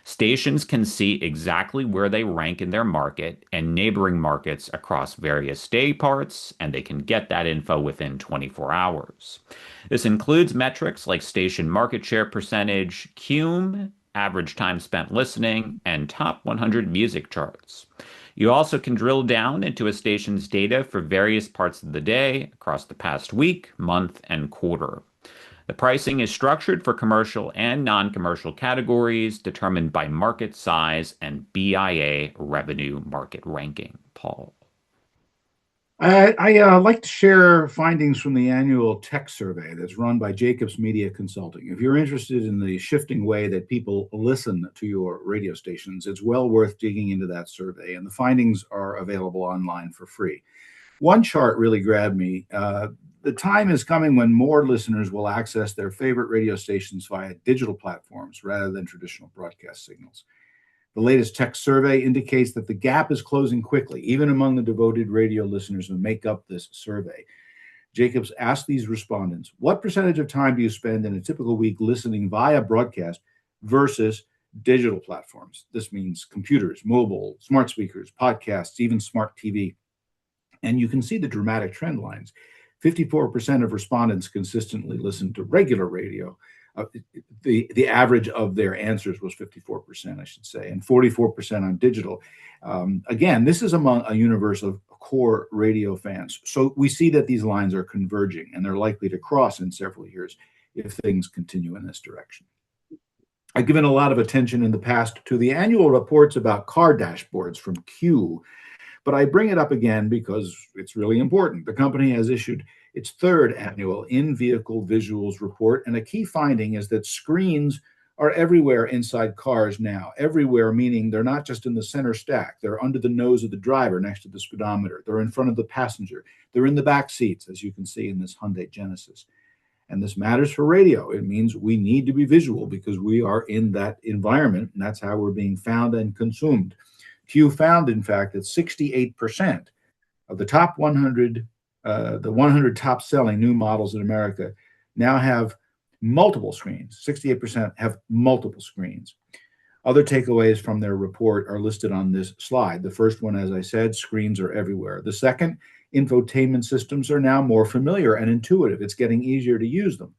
Stations can see exactly where they rank in their market and neighboring markets across various day parts, and they can get that info within 24 hours. This includes metrics like station market share percentage, CUME, average time spent listening, and top 100 music charts. You also can drill down into a station's data for various parts of the day across the past week, month, and quarter. The pricing is structured for commercial and non-commercial categories determined by market size and BIA revenue market ranking. Paul. I like to share findings from the annual tech survey that's run by Jacobs Media Consulting. If you're interested in the shifting way that people listen to your radio stations, it's well worth digging into that survey, and the findings are available online for free. One chart really grabbed me. The time is coming when more listeners will access their favorite radio stations via digital platforms rather than traditional broadcast signals. The latest tech survey indicates that the gap is closing quickly, even among the devoted radio listeners who make up this survey. Jacobs asked these respondents, what percentage of time do you spend in a typical week listening via broadcast versus digital platforms? This means computers, mobile, smart speakers, podcasts, even smart TV. And you can see the dramatic trend lines. 54% of respondents consistently listen to regular radio. The average of their answers was 54%, I should say, and 44% on digital. Again, this is among a universe of core radio fans. So we see that these lines are converging, and they're likely to cross in several years if things continue in this direction. I've given a lot of attention in the past to the annual reports about car dashboards from Q, but I bring it up again because it's really important. The company has issued its third annual in-vehicle visuals report, and a key finding is that screens are everywhere inside cars now. Everywhere, meaning they're not just in the center stack. They're under the nose of the driver next to the speedometer. They're in front of the passenger. They're in the back seats, as you can see in this Hyundai Genesis. And this matters for radio. It means we need to be visual because we are in that environment, and that's how we're being found and consumed. Q found, in fact, that 68% of the top 100, the 100 top selling new models in America now have multiple screens. 68% have multiple screens. Other takeaways from their report are listed on this slide. The first one, as I said, screens are everywhere. The second, infotainment systems are now more familiar and intuitive. It's getting easier to use them.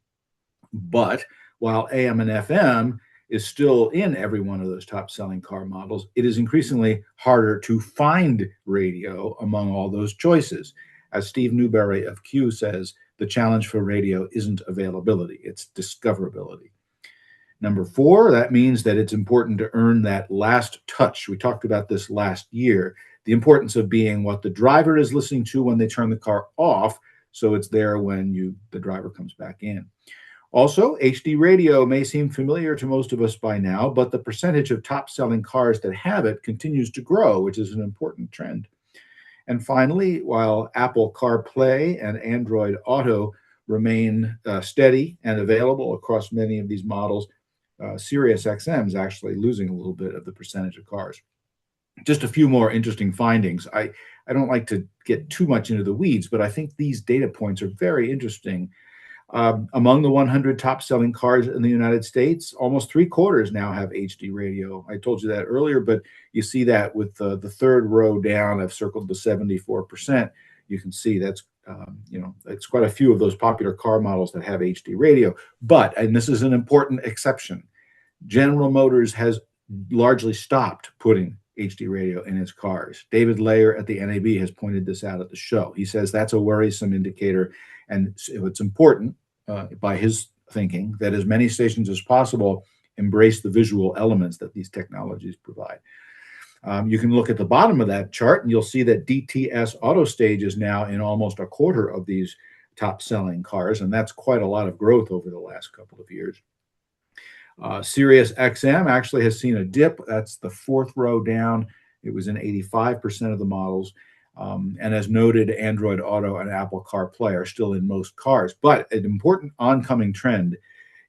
But while AM and FM is still in every one of those top selling car models, it is increasingly harder to find radio among all those choices. As Steve Newberry of Q says, the challenge for radio isn't availability, it's discoverability. Number 4, that means that it's important to earn that last touch. We talked about this last year, the importance of being what the driver is listening to when they turn the car off, so it's there when the driver comes back in. Also, HD radio may seem familiar to most of us by now, but the percentage of top-selling cars that have it continues to grow, which is an important trend. And finally, while Apple CarPlay and Android Auto remain steady and available across many of these models, Sirius XM is actually losing a little bit of the percentage of cars. Just a few more interesting findings. I don't like to get too much into the weeds, but I think these data points are very interesting. Among the 100 top-selling cars in the United States, almost 3/4 now have HD radio. I told you that earlier, but you see that with the third row down. I've circled the 74%. You can see that's it's quite a few of those popular car models that have HD radio. But, and this is an important exception, General Motors has largely stopped putting HD radio in its cars. David Layer at the NAB has pointed this out at the show. He says that's a worrisome indicator, and it's important, by his thinking, that as many stations as possible embrace the visual elements that these technologies provide. You can look at the bottom of that chart, and you'll see that DTS AutoStage is now in almost 1/4 of these top-selling cars, and that's quite a lot of growth over the last couple of years. Sirius XM actually has seen a dip. That's the 4th row down. It was in 85% of the models. And as noted, Android Auto and Apple CarPlay are still in most cars. But an important oncoming trend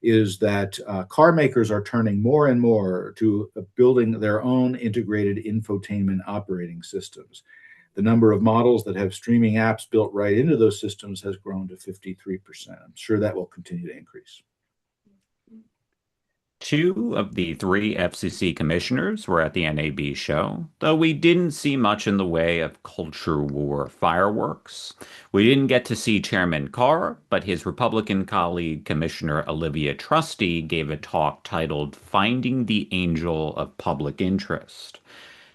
is that car makers are turning more and more to building their own integrated infotainment operating systems. The number of models that have streaming apps built right into those systems has grown to 53%. I'm sure that will continue to increase. 2 of the 3 FCC commissioners were at the NAB show, though we didn't see much in the way of culture war fireworks. We didn't get to see Chairman Carr, but his Republican colleague, Commissioner Olivia Trusty, gave a talk titled Finding the Angel of Public Interest.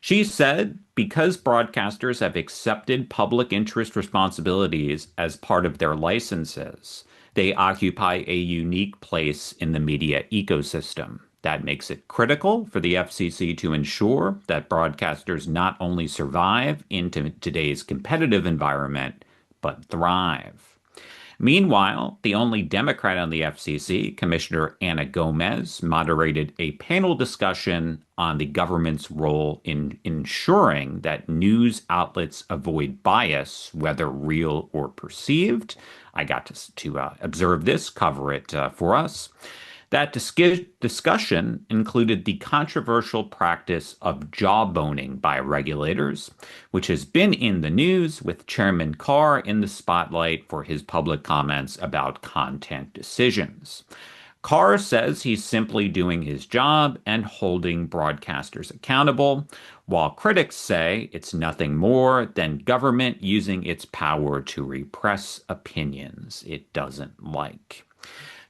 She said because broadcasters have accepted public interest responsibilities as part of their licenses, they occupy a unique place in the media ecosystem. That makes it critical for the FCC to ensure that broadcasters not only survive into today's competitive environment, but thrive. Meanwhile, the only Democrat on the FCC, Commissioner Ana Gomez, moderated a panel discussion on the government's role in ensuring that news outlets avoid bias, whether real or perceived. I got to observe this, cover it for us. That discussion included the controversial practice of jawboning by regulators, which has been in the news, with Chairman Carr in the spotlight for his public comments about content decisions. Carr says he's simply doing his job and holding broadcasters accountable, while critics say it's nothing more than government using its power to repress opinions it doesn't like.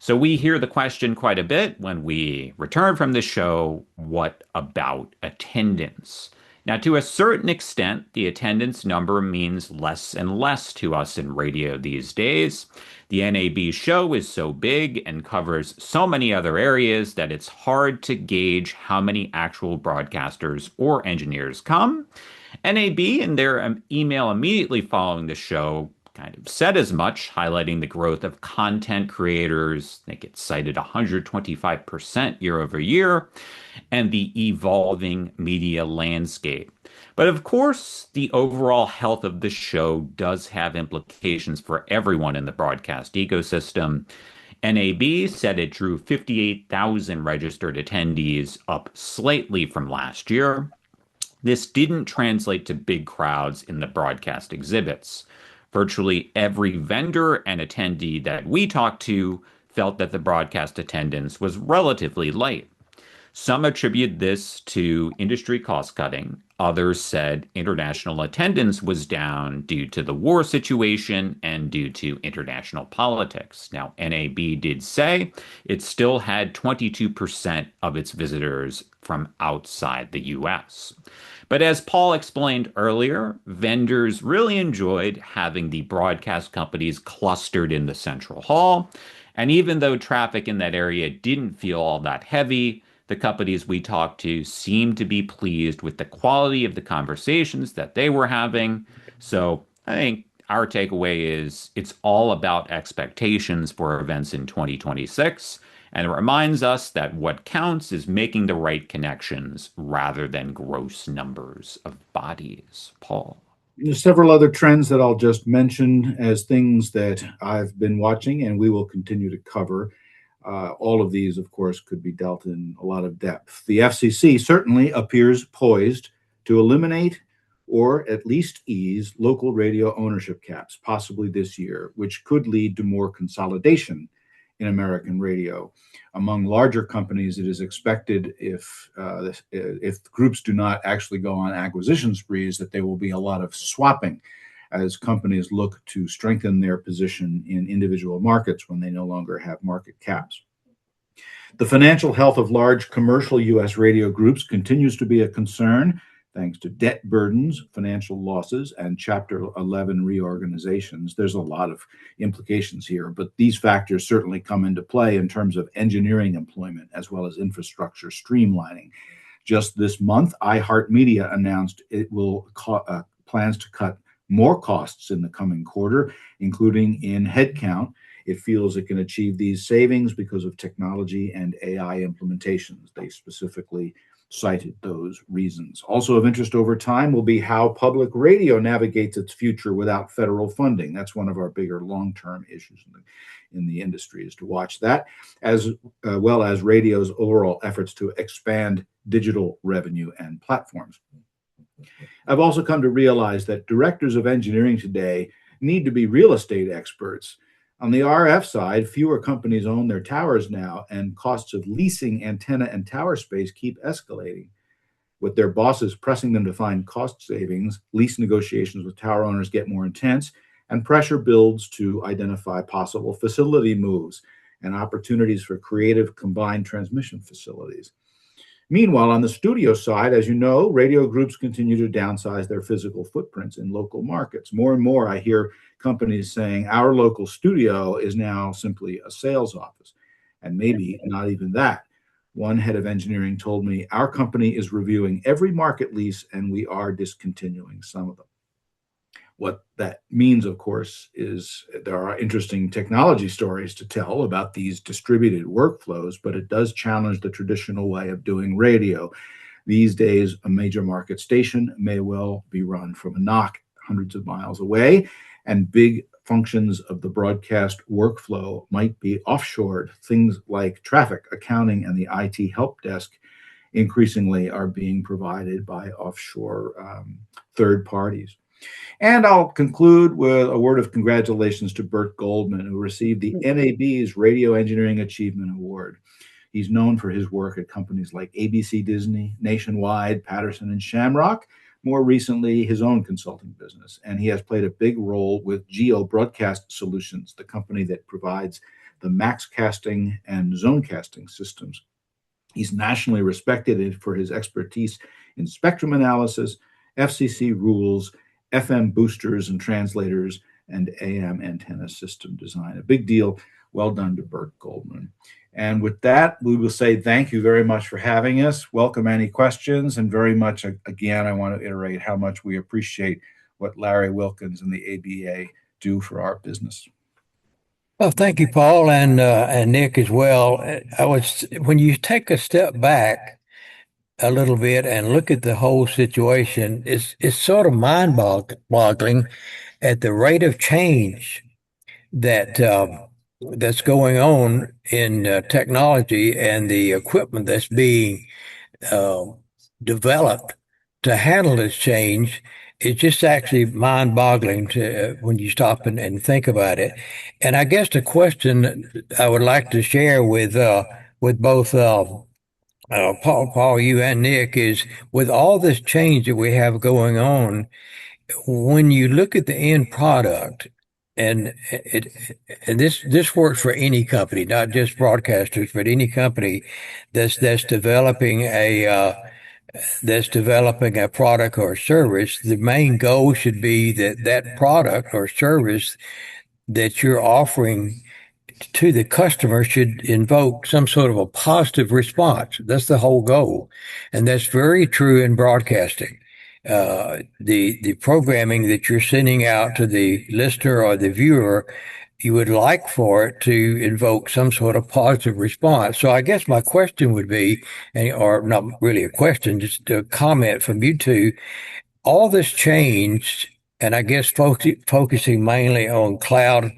So we hear the question quite a bit when we return from the show, what about attendance? Now, to a certain extent, the attendance number means less and less to us in radio these days. The NAB show is so big and covers so many other areas that it's hard to gauge how many actual broadcasters or engineers come. NAB, in their email immediately following the show, kind of said as much, highlighting the growth of content creators. I think it cited 125% year over year, and the evolving media landscape. But of course, the overall health of the show does have implications for everyone in the broadcast ecosystem. NAB said it drew 58,000 registered attendees, up slightly from last year. This didn't translate to big crowds in the broadcast exhibits. Virtually every vendor and attendee that we talked to felt that the broadcast attendance was relatively light. Some attribute this to industry cost cutting. Others said international attendance was down due to the war situation and due to international politics. Now, NAB did say it still had 22% of its visitors from outside the US. But as Paul explained earlier, vendors really enjoyed having the broadcast companies clustered in the central hall. And even though traffic in that area didn't feel all that heavy, the companies we talked to seemed to be pleased with the quality of the conversations that they were having. So I think our takeaway is it's all about expectations for events in 2026. And it reminds us that what counts is making the right connections rather than gross numbers of bodies. Paul. There's several other trends that I'll just mention as things that I've been watching and we will continue to cover. All of these, of course, could be dealt in a lot of depth. The FCC certainly appears poised to eliminate or at least ease local radio ownership caps, possibly this year, which could lead to more consolidation in American radio. Among larger companies, it is expected if groups do not actually go on acquisition sprees, that there will be a lot of swapping as companies look to strengthen their position in individual markets when they no longer have market caps. The financial health of large commercial U.S. radio groups continues to be a concern, thanks to debt burdens, financial losses, and Chapter 11 reorganizations. There's a lot of implications here, but these factors certainly come into play in terms of engineering employment as well as infrastructure streamlining. Just this month, iHeartMedia announced it will plans to cut more costs in the coming quarter, including in headcount. It feels it can achieve these savings because of technology and AI implementations. They specifically cited those reasons. Also of interest over time will be how public radio navigates its future without federal funding. That's one of our bigger long-term issues in the industry, is to watch that, as well as radio's overall efforts to expand digital revenue and platforms. I've also come to realize that directors of engineering today need to be real estate experts. On the RF side, fewer companies own their towers now, and costs of leasing antenna and tower space keep escalating. With their bosses pressing them to find cost savings, lease negotiations with tower owners get more intense, and pressure builds to identify possible facility moves and opportunities for creative combined transmission facilities. Meanwhile, on the studio side, as you know, radio groups continue to downsize their physical footprints in local markets. More and more, I hear companies saying our local studio is now simply a sales office, and maybe not even that. one head of engineering told me, our company is reviewing every market lease and we are discontinuing some of them. What that means, of course, is there are interesting technology stories to tell about these distributed workflows, but it does challenge the traditional way of doing radio. These days, a major market station may well be run from a NOC hundreds of miles away, and big functions of the broadcast workflow might be offshored. Things like traffic, accounting, and the IT help desk increasingly are being provided by offshore third parties. And I'll conclude with a word of congratulations to Bert Goldman, who received the NAB's Radio Engineering Achievement Award. He's known for his work at companies like ABC Disney, Nationwide, Patterson, and Shamrock. More recently, his own consulting business. And he has played a big role with Geo Broadcast Solutions, the company that provides the max casting and zone casting systems. He's nationally respected for his expertise in spectrum analysis, FCC rules, FM boosters and translators, and AM antenna system design. A big deal. Well done to Bert Goldman. And with that, we will say thank you very much for having us. Welcome any questions. And very much, again, I want to iterate how much we appreciate what Larry Wilkins and the ABA do for our business. Well, thank you, Paul, and Nick as well. When you take a step back a little bit and look at the whole situation, it's sort of mind-boggling at the rate of change that that's going on in technology and the equipment that's being developed to handle this change. It's just actually mind-boggling to when you stop and think about it. And I guess the question I would like to share with both Paul, you and Nick, is with all this change that we have going on, when you look at the end product, and this works for any company, not just broadcasters, but any company that's developing a product or service, the main goal should be that product or service that you're offering to the customer should invoke some sort of a positive response. That's the whole goal. And that's very true in broadcasting. The programming that you're sending out to the listener or the viewer, you would like for it to invoke some sort of positive response. So I guess my question would be, or not really a question, just a comment from you two, all this changed, and I guess focusing mainly on cloud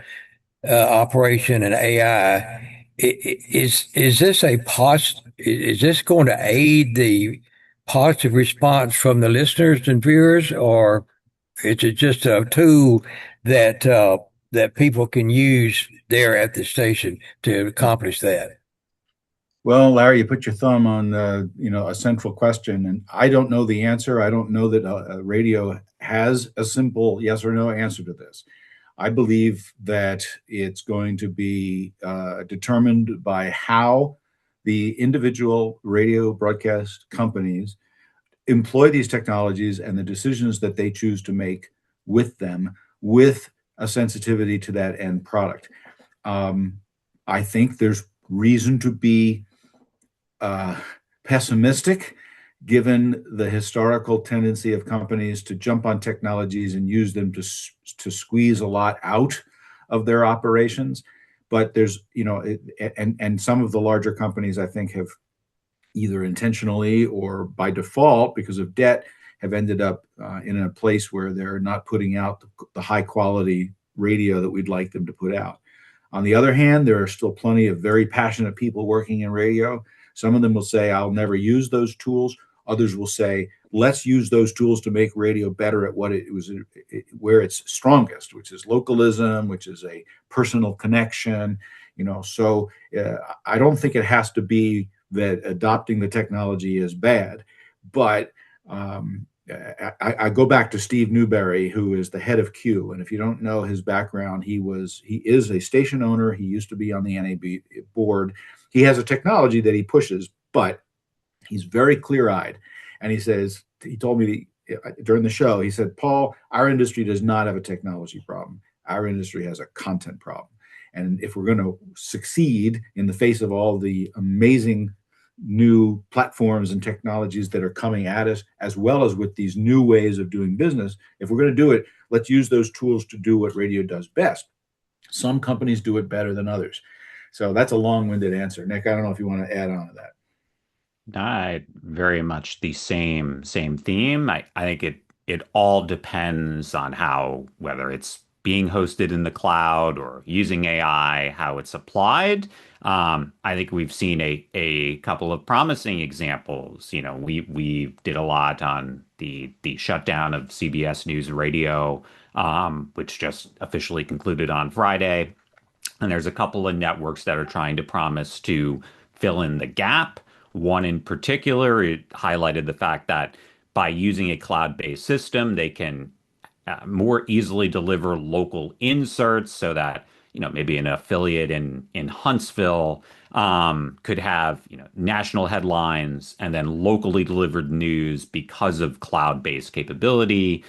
operation and AI, is this is this going to aid the positive response from the listeners and viewers, or is it just a tool that that people can use there at the station to accomplish that? Well, Larry, you put your thumb on a central question, and I don't know the answer. I don't know that radio has a simple yes or no answer to this. I believe that it's going to be determined by how the individual radio broadcast companies employ these technologies and the decisions that they choose to make with them, with a sensitivity to that end product. I think there's reason to be pessimistic, given the historical tendency of companies to jump on technologies and use them to squeeze a lot out of their operations. But there's, and some of the larger companies, I think, have either intentionally or by default, because of debt, have ended up in a place where they're not putting out the high quality radio that we'd like them to put out. On the other hand, there are still plenty of very passionate people working in radio. Some of them will say, I'll never use those tools. Others will say, let's use those tools to make radio better at what where it's strongest, which is localism, which is a personal connection. So I don't think it has to be that adopting the technology is bad, but I go back to Steve Newberry, who is the head of Q. And if you don't know his background, he is a station owner. He used to be on the NAB board. He has a technology that he pushes, but he's very clear-eyed. And he told me during the show, he said, Paul, our industry does not have a technology problem. Our industry has a content problem. And if we're going to succeed in the face of all the amazing new platforms and technologies that are coming at us, as well as with these new ways of doing business. If we're going to do it, let's use those tools to do what radio does best. Some companies do it better than others. So that's a long-winded answer. Nick, I don't know if you want to add on to that. I very much the same theme. I think it all depends on how, whether it's being hosted in the cloud or using AI, how it's applied. I think we've seen a couple of promising examples. You know, we did a lot on the shutdown of CBS News Radio, which just officially concluded on Friday. And there's a couple of networks that are trying to promise to fill in the gap. One in particular, it highlighted the fact that by using a cloud-based system, they can more easily deliver local inserts so that, you know, maybe an affiliate in Huntsville could have, you know, national headlines and then locally delivered news because of cloud-based capability.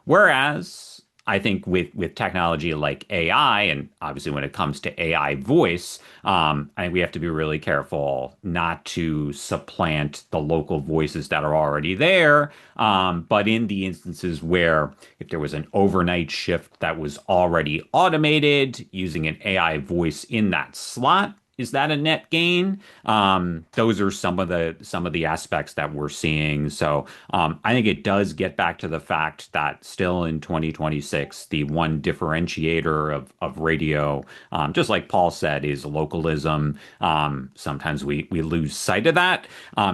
Whereas I think with technology like AI, and obviously when it comes to AI voice, I think we have to be really careful not to supplant the local voices that are already there. But in the instances where if there was an overnight shift that was already automated using an AI voice in that slot, is that a net gain? Those are some of the aspects that we're seeing. So I think it does get back to the fact that still in 2026, the one differentiator of radio, just like Paul said, is localism. Sometimes we lose sight of that.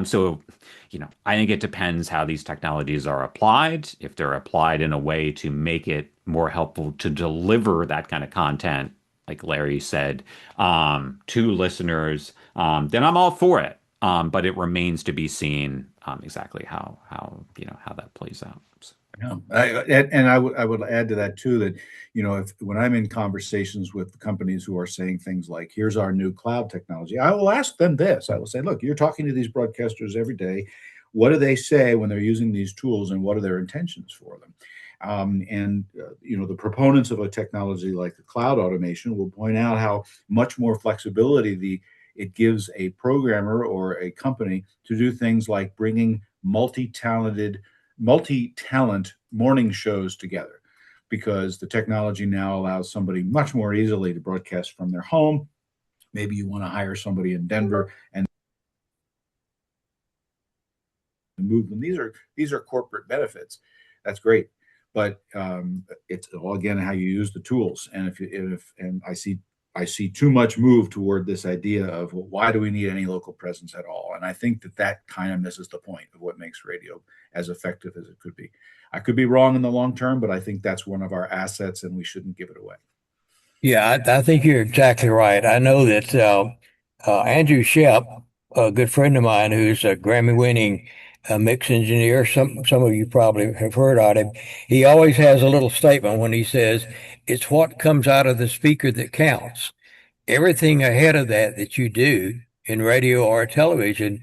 So you know, I think it depends how these technologies are applied. If they're applied in a way to make it more helpful to deliver that kind of content, like Larry said, to listeners, then I'm all for it. But it remains to be seen exactly how you know how that plays out. So. Yeah, I would add to that too that, you know, when I'm in conversations with companies who are saying things like, "Here's our new cloud technology," I will ask them this. I will say, "Look, you're talking to these broadcasters every day. What do they say when they're using these tools, and what are their intentions for them?" You know, the proponents of a technology like the cloud automation will point out how much more flexibility it gives a programmer or a company to do things like bringing multi-talent morning shows together, because the technology now allows somebody much more easily to broadcast from their home. Maybe you want to hire somebody in Denver and move them. These are corporate benefits. That's great. But it's all again how you use the tools. And if I see too much move toward this idea of, well, why do we need any local presence at all? And I think that kind of misses the point of what makes radio as effective as it could be. I could be wrong in the long term, but I think that's one of our assets, and we shouldn't give it away. Yeah, I think you're exactly right. I know that Andrew Shep, a good friend of mine who's a Grammy-winning mix engineer, some of you probably have heard of him. He always has a little statement when he says, "It's what comes out of the speaker that counts." Everything ahead of that you do in radio or television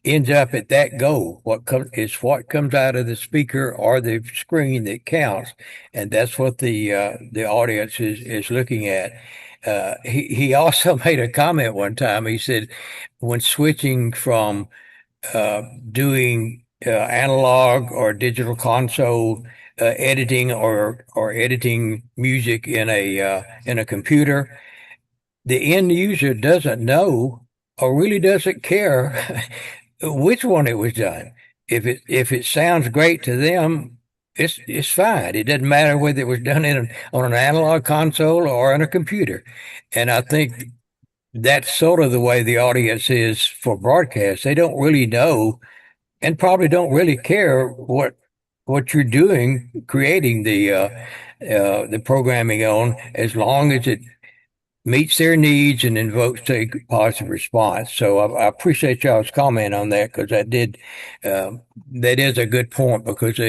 ends up at that goal. What comes out of the speaker or the screen that counts, and that's what the audience is looking at. He also made a comment one time. He said, when switching from doing analog or digital console editing or editing music in a computer, the end user doesn't know or really doesn't care which one it was done. If it sounds great to them, it's fine. It doesn't matter whether it was done on an analog console or on a computer. And I think that's sort of the way the audience is for broadcast. They don't really know and probably don't really care what you're doing, creating the programming on, as long as it meets their needs and invokes a positive response. So I appreciate y'all's comment on that, because that is a good point, because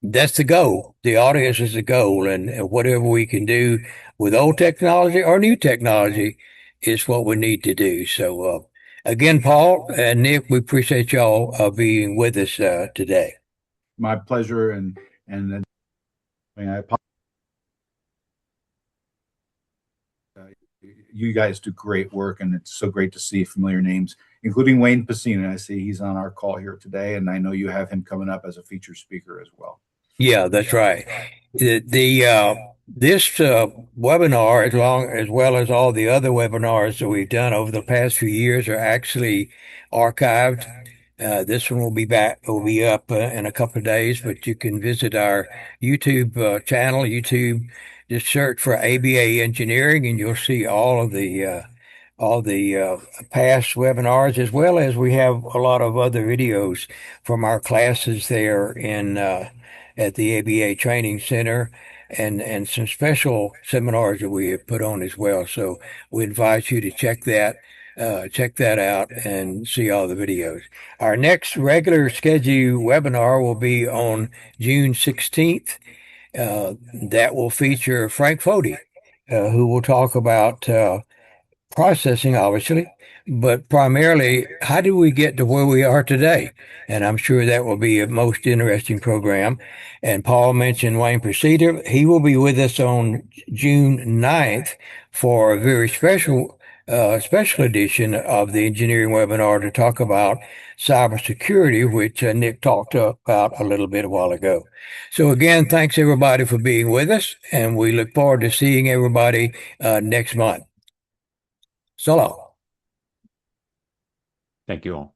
that's the goal. The audience is the goal, and whatever we can do with old technology or new technology is what we need to do. So again, Paul and Nick, we appreciate y'all being with us today. My pleasure, and I apologize. you guys do great work, and it's so great to see familiar names, including Wayne Pacina. I see he's on our call here today, and I know you have him coming up as a featured speaker as well. Yeah, that's right. This webinar, as well as all the other webinars that we've done over the past few years, are actually archived. This one will be up in a couple of days, but you can visit our YouTube channel. YouTube, just search for ABA Engineering, and you'll see all the past webinars, as well as we have a lot of other videos from our classes there in at the ABA Training Center, and some special seminars that we have put on as well. So we invite you to check that out and see all the videos. Our next regular scheduled webinar will be on June 16th. That will feature Frank Fody, who will talk about processing, obviously, but primarily, how did we get to where we are today? And I'm sure that will be a most interesting program. And Paul mentioned Wayne Procedure. He will be with us on June 9th for a very special edition of the engineering webinar to talk about cybersecurity, which Nick talked about a little bit a while ago. So again, thanks everybody for being with us, and we look forward to seeing everybody next month. So long. Thank you all.